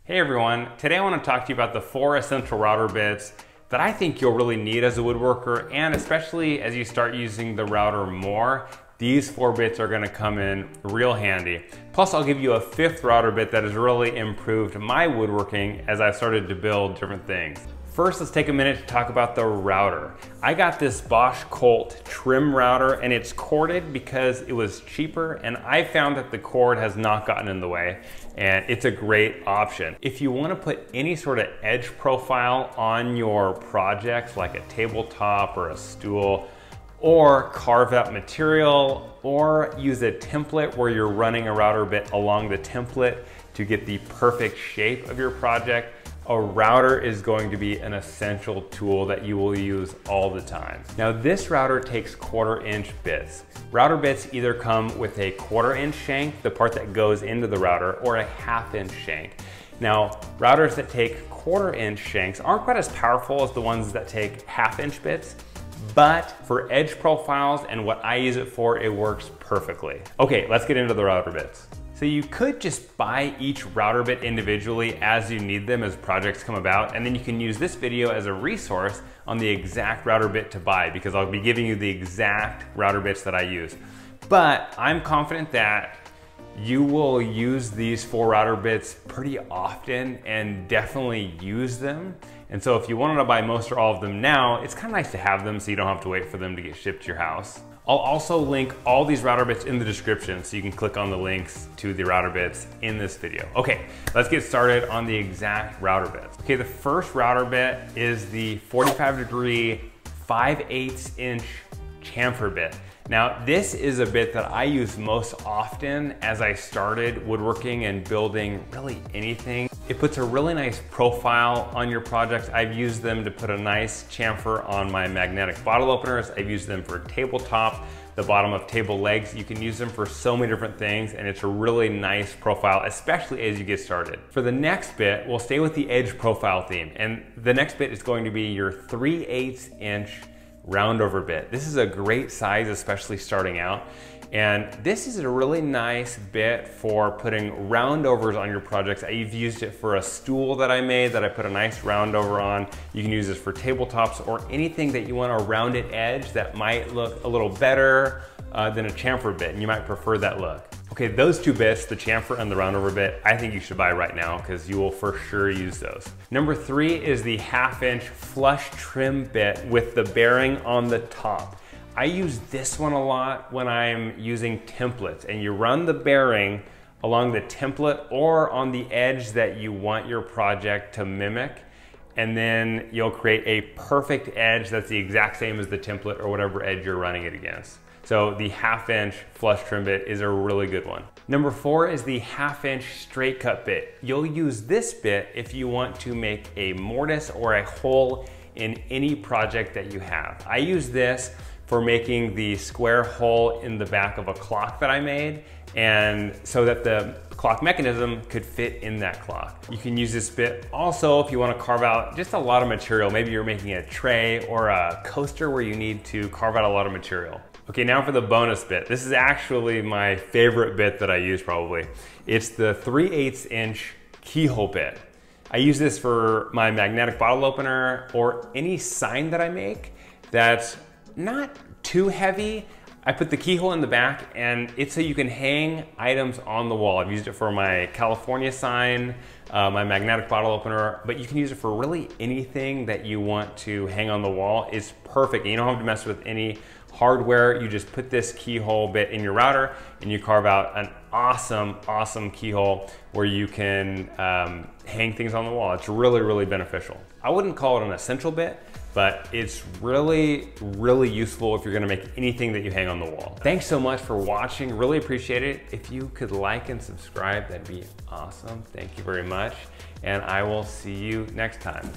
Hey everyone, today I want to talk to you about the 4 essential router bits that I think you'll really need as a woodworker, and especially as you start using the router more, these 4 bits are going to come in real handy. Plus I'll give you a 5th router bit that has really improved my woodworking as I've started to build different things. First, let's take a minute to talk about the router. I got this Bosch Colt trim router and it's corded because it was cheaper, and I found that the cord has not gotten in the way and it's a great option. If you want to put any sort of edge profile on your projects like a tabletop or a stool, or carve out material, or use a template where you're running a router bit along the template to get the perfect shape of your project, a router is going to be an essential tool that you will use all the time. Now this router takes 1/4-inch bits. Router bits either come with a 1/4-inch shank, the part that goes into the router, or a 1/2-inch shank. Now routers that take 1/4-inch shanks aren't quite as powerful as the ones that take 1/2-inch bits, but for edge profiles and what I use it for, it works perfectly. Okay, let's get into the router bits. So you could just buy each router bit individually as you need them as projects come about, and then you can use this video as a resource on the exact router bit to buy, because I'll be giving you the exact router bits that I use. But I'm confident that you will use these 4 router bits pretty often and definitely use them. And so if you wanted to buy most or all of them now, it's kind of nice to have them so you don't have to wait for them to get shipped to your house. I'll also link all these router bits in the description so you can click on the links to the router bits in this video. Okay, let's get started on the exact router bits. Okay, the first router bit is the 45° 5/8" chamfer bit. Now this is a bit that I use most often as I started woodworking and building really anything. It puts a really nice profile on your projects. I've used them to put a nice chamfer on my magnetic bottle openers. I've used them for tabletop, the bottom of table legs. You can use them for so many different things, and it's a really nice profile, especially as you get started. For the next bit, we'll stay with the edge profile theme, and the next bit is going to be your 3/8" roundover bit. This is a great size, especially starting out. And this is a really nice bit for putting roundovers on your projects. I've used it for a stool that I made that I put a nice roundover on. You can use this for tabletops or anything that you want a rounded edge that might look a little better than a chamfer bit, and you might prefer that look. Okay, those 2 bits, the chamfer and the roundover bit, I think you should buy right now because you will for sure use those. Number 3 is the 1/2-inch flush trim bit with the bearing on the top. I use this one a lot when I'm using templates, and you run the bearing along the template or on the edge that you want your project to mimic, and then you'll create a perfect edge that's the exact same as the template or whatever edge you're running it against. So the 1/2-inch flush trim bit is a really good one. Number 4 is the 1/2-inch straight cut bit. You'll use this bit if you want to make a mortise or a hole in any project that you have. I use this for making the square hole in the back of a clock that I made, and so that the clock mechanism could fit in that clock. You can use this bit also if you want to carve out just a lot of material. Maybe you're making a tray or a coaster where you need to carve out a lot of material. Okay, now for the bonus bit. This is actually my favorite bit that I use probably. It's the 3/8" keyhole bit. I use this for my magnetic bottle opener or any sign that I make that's not too heavy. I put the keyhole in the back, and it's so you can hang items on the wall. I've used it for my California sign, my magnetic bottle opener, but you can use it for really anything that you want to hang on the wall. It's perfect. You don't have to mess with any hardware. You just put this keyhole bit in your router and you carve out an awesome keyhole where you can hang things on the wall. It's really beneficial. I wouldn't call it an essential bit, but it's really useful if you're gonna make anything that you hang on the wall. Thanks so much for watching, really appreciate it. If you could like and subscribe, that'd be awesome. Thank you very much, and I will see you next time.